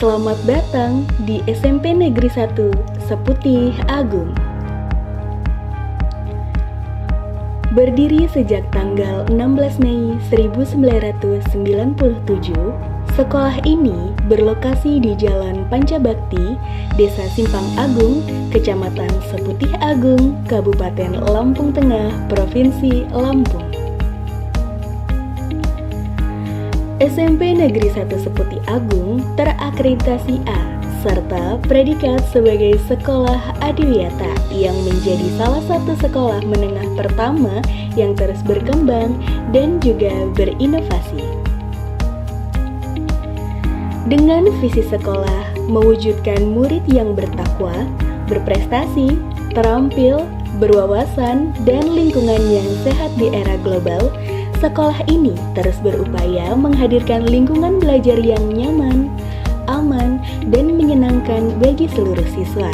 Selamat datang di SMP Negeri 1 Seputih Agung. Berdiri sejak tanggal 16 Mei 1997, sekolah ini berlokasi di Jalan Pancabakti, Desa Simpang Agung, Kecamatan Seputih Agung, Kabupaten Lampung Tengah, Provinsi Lampung. SMP Negeri 1 Seputih Agung terakreditasi A serta predikat sebagai sekolah adiwiyata yang menjadi salah satu sekolah menengah pertama yang terus berkembang dan juga berinovasi. Dengan visi sekolah mewujudkan murid yang bertakwa, berprestasi, terampil, berwawasan, dan lingkungan yang sehat di era global, sekolah ini terus berupaya menghadirkan lingkungan belajar yang nyaman, aman, dan menyenangkan bagi seluruh siswa.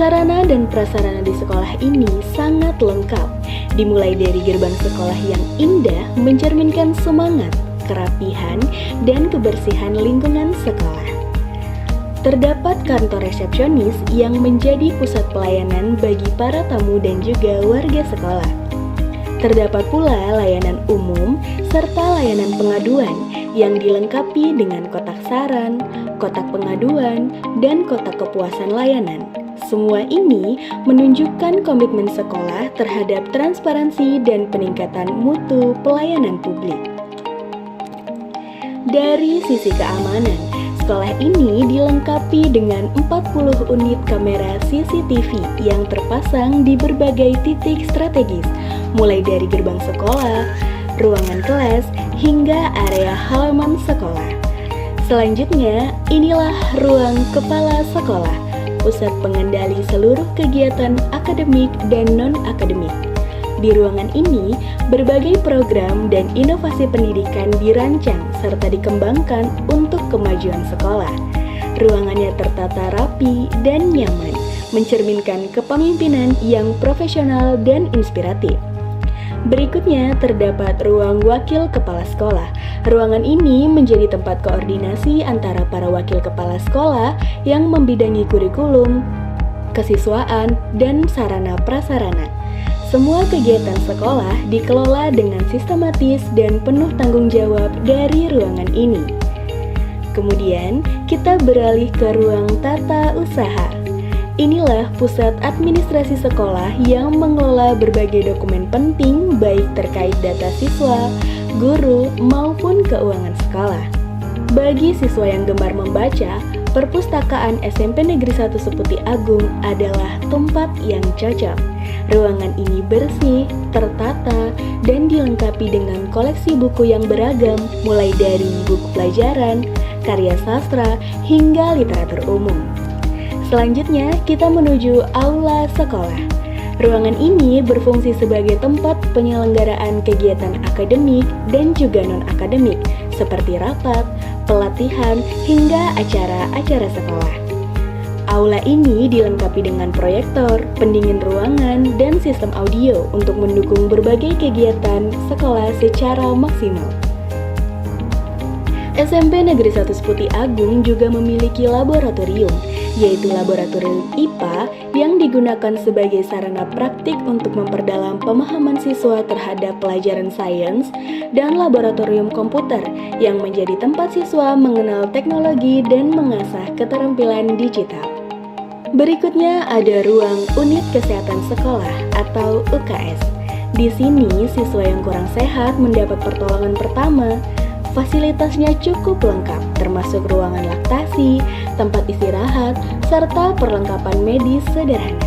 Sarana dan prasarana di sekolah ini sangat lengkap, dimulai dari gerbang sekolah yang indah mencerminkan semangat, kerapihan, dan kebersihan lingkungan sekolah. Terdapat kantor resepsionis yang menjadi pusat pelayanan bagi para tamu dan juga warga sekolah. Terdapat pula layanan umum serta layanan pengaduan yang dilengkapi dengan kotak saran, kotak pengaduan, dan kotak kepuasan layanan. Semua ini menunjukkan komitmen sekolah terhadap transparansi dan peningkatan mutu pelayanan publik. Dari sisi keamanan, sekolah ini dilengkapi dengan 40 unit kamera CCTV yang terpasang di berbagai titik strategis, mulai dari gerbang sekolah, ruangan kelas, hingga area halaman sekolah. Selanjutnya, inilah ruang kepala sekolah, pusat pengendali seluruh kegiatan akademik dan non-akademik. Di ruangan ini, berbagai program dan inovasi pendidikan dirancang serta dikembangkan untuk kemajuan sekolah. Ruangannya tertata rapi dan nyaman, mencerminkan kepemimpinan yang profesional dan inspiratif. Berikutnya terdapat ruang wakil kepala sekolah. Ruangan ini menjadi tempat koordinasi antara para wakil kepala sekolah yang membidangi kurikulum, kesiswaan, dan sarana prasarana. Semua kegiatan sekolah dikelola dengan sistematis dan penuh tanggung jawab dari ruangan ini. Kemudian, kita beralih ke ruang tata usaha. Inilah pusat administrasi sekolah yang mengelola berbagai dokumen penting baik terkait data siswa, guru, maupun keuangan sekolah. Bagi siswa yang gemar membaca, perpustakaan SMP Negeri 1 Seputih Agung adalah tempat yang cocok. Ruangan ini bersih, tertata, dan dilengkapi dengan koleksi buku yang beragam, mulai dari buku pelajaran, karya sastra, hingga literatur umum. Selanjutnya, kita menuju aula sekolah. Ruangan ini berfungsi sebagai tempat penyelenggaraan kegiatan akademik dan juga non-akademik, seperti rapat, pelatihan, hingga acara-acara sekolah. Aula ini dilengkapi dengan proyektor, pendingin ruangan, dan sistem audio untuk mendukung berbagai kegiatan sekolah secara maksimal. SMP Negeri 1 Seputih Agung juga memiliki laboratorium, yaitu laboratorium IPA yang digunakan sebagai sarana praktik untuk memperdalam pemahaman siswa terhadap pelajaran sains, dan laboratorium komputer yang menjadi tempat siswa mengenal teknologi dan mengasah keterampilan digital. Berikutnya ada ruang unit kesehatan sekolah atau UKS. Di sini siswa yang kurang sehat mendapat pertolongan pertama. Fasilitasnya cukup lengkap, termasuk ruangan laktasi, tempat istirahat, serta perlengkapan medis sederhana.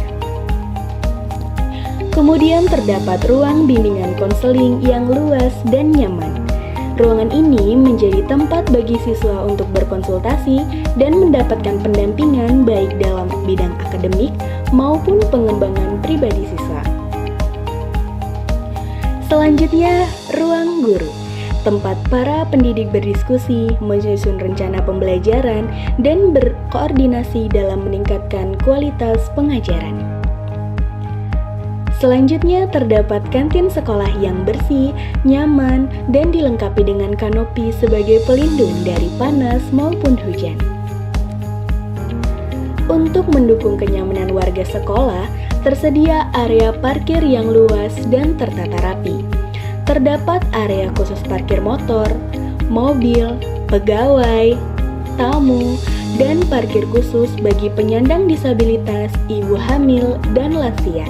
Kemudian terdapat ruang bimbingan konseling yang luas dan nyaman. Ruangan ini menjadi tempat bagi siswa untuk berkonsultasi dan mendapatkan pendampingan baik dalam bidang akademik maupun pengembangan pribadi siswa. Selanjutnya, ruang guru. Tempat para pendidik berdiskusi, menyusun rencana pembelajaran, dan berkoordinasi dalam meningkatkan kualitas pengajaran. Selanjutnya terdapat kantin sekolah yang bersih, nyaman, dan dilengkapi dengan kanopi sebagai pelindung dari panas maupun hujan. Untuk mendukung kenyamanan warga sekolah, tersedia area parkir yang luas dan tertata rapi. Terdapat area khusus parkir motor, mobil, pegawai, tamu, dan parkir khusus bagi penyandang disabilitas, ibu hamil, dan lansia.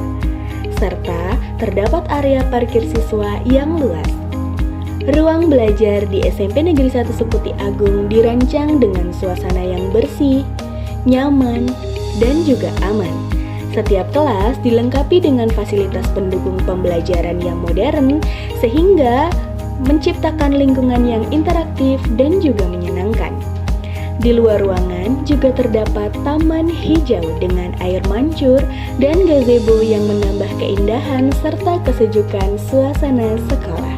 Serta terdapat area parkir siswa yang luas. Ruang belajar di SMP Negeri 1 Seputi Agung dirancang dengan suasana yang bersih, nyaman, dan juga aman. Setiap kelas dilengkapi dengan fasilitas pendukung pembelajaran yang modern sehingga menciptakan lingkungan yang interaktif dan juga menyenangkan. Di luar ruangan juga terdapat taman hijau dengan air mancur dan gazebo yang menambah keindahan serta kesejukan suasana sekolah.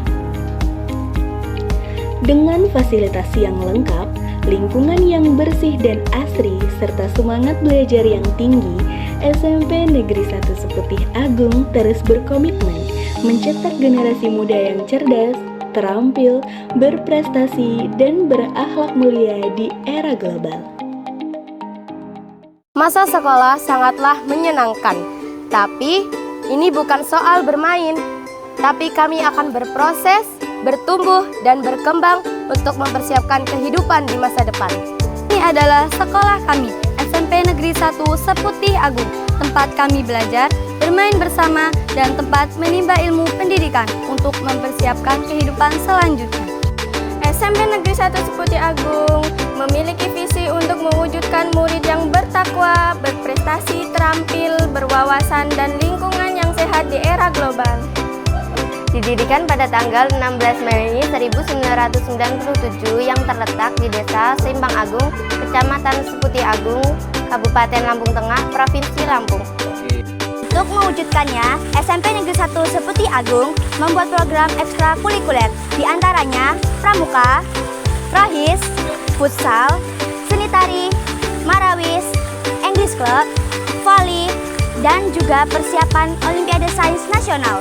Dengan fasilitas yang lengkap, lingkungan yang bersih dan asri, serta semangat belajar yang tinggi, SMP Negeri 1 Seputih Agung terus berkomitmen mencetak generasi muda yang cerdas, terampil, berprestasi, dan berakhlak mulia di era global. Masa sekolah sangatlah menyenangkan, tapi ini bukan soal bermain, tapi kami akan berproses, bertumbuh, dan berkembang untuk mempersiapkan kehidupan di masa depan. Ini adalah sekolah kami, SMP Negeri 1 Seputih Agung, tempat kami belajar, bermain bersama, dan tempat menimba ilmu pendidikan untuk mempersiapkan kehidupan selanjutnya. SMP Negeri 1 Seputih Agung memiliki visi untuk mewujudkan murid yang bertakwa, berprestasi, terampil, berwawasan, dan lingkungan yang sehat di era global. Didirikan pada tanggal 16 Mei 1997 yang terletak di Desa Simpang Agung, Kecamatan Seputih Agung, Kabupaten Lampung Tengah, Provinsi Lampung. Untuk mewujudkannya, SMP Negeri 1 Seputih Agung membuat program ekstrakurikuler, di antaranya pramuka, rohis, futsal, seni tari, marawis, English Club, voli, dan juga persiapan Olimpiade Sains Nasional.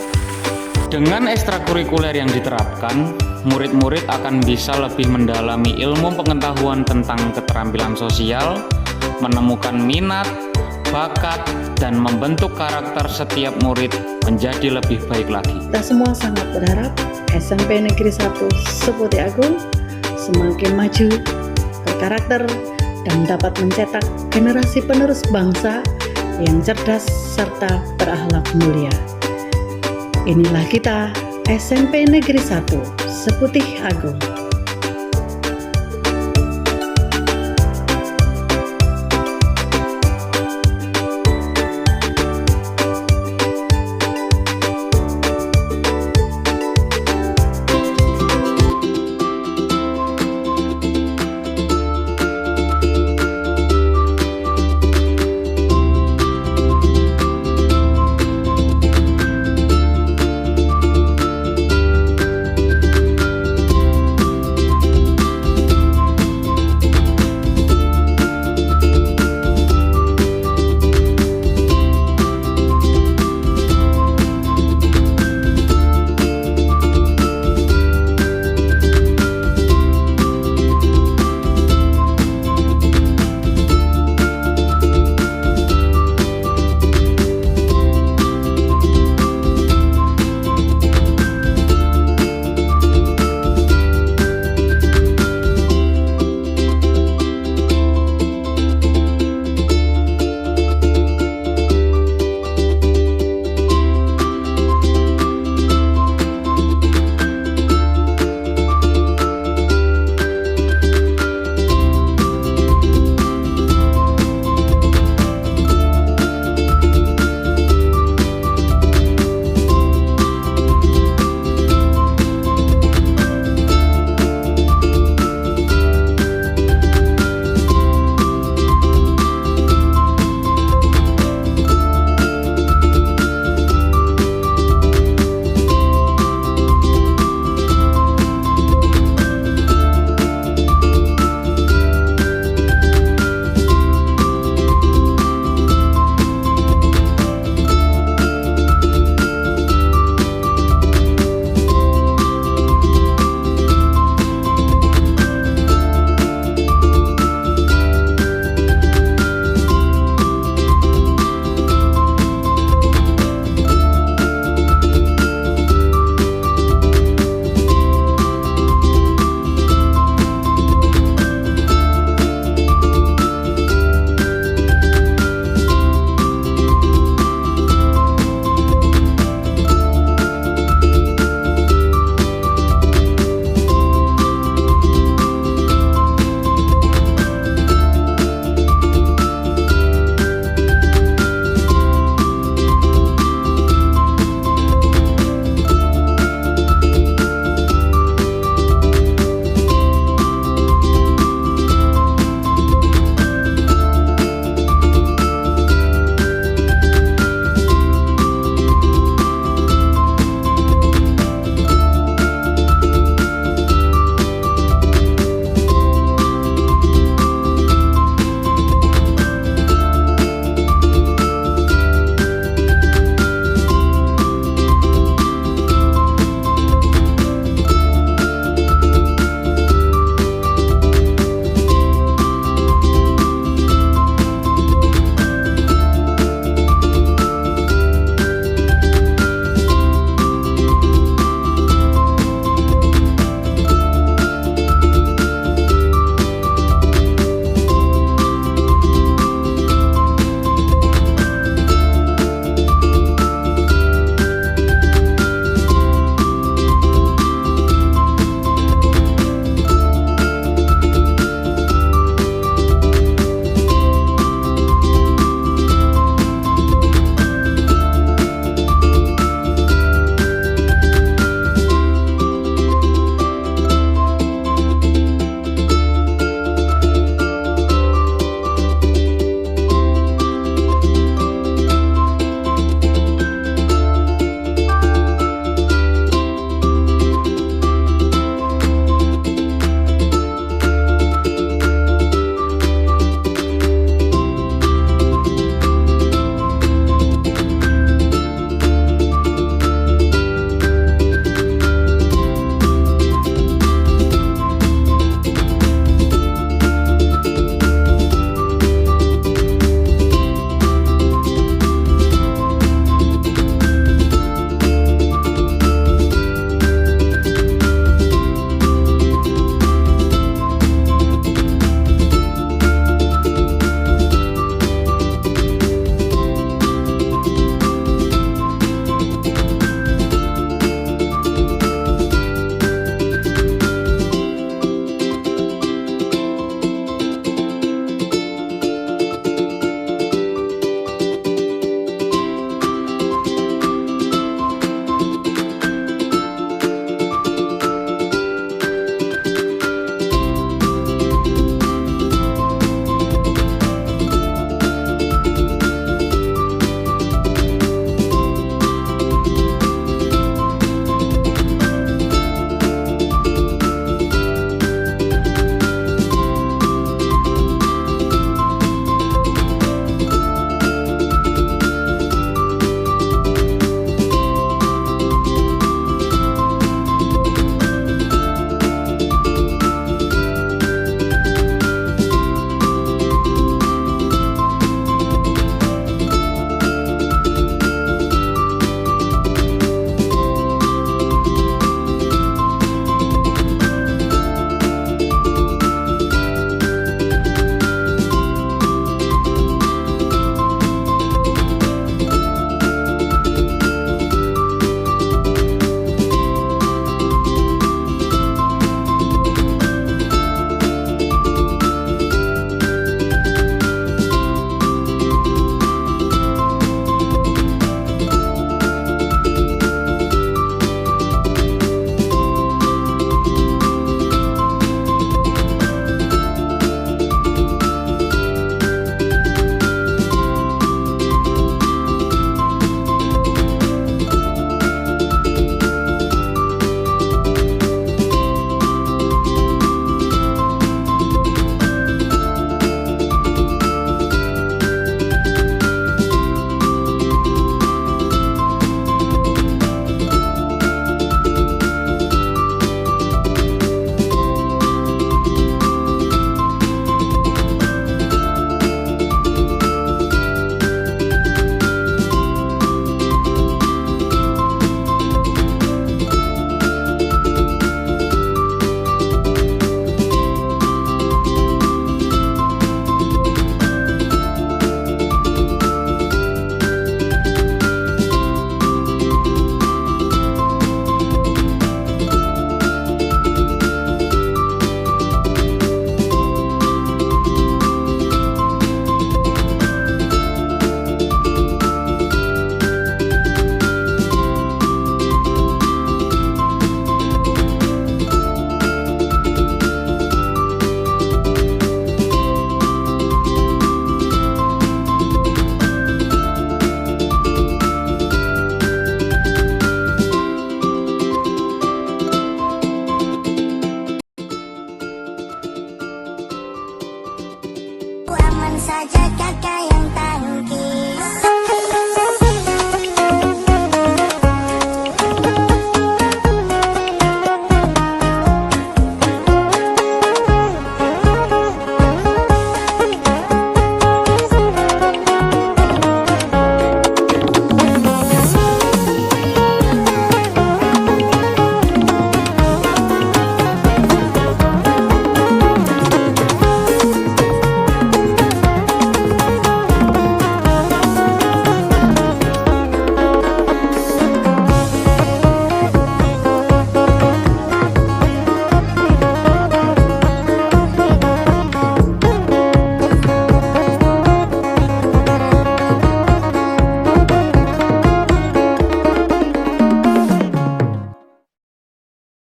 Dengan ekstrakurikuler yang diterapkan, murid-murid akan bisa lebih mendalami ilmu pengetahuan tentang keterampilan sosial, menemukan minat, bakat, dan membentuk karakter setiap murid menjadi lebih baik lagi. Kita semua sangat berharap SMP Negeri 1 Seputih Agung semakin maju, berkarakter, dan dapat mencetak generasi penerus bangsa yang cerdas serta berakhlak mulia. Inilah kita, SMP Negeri 1 Seputih Agung.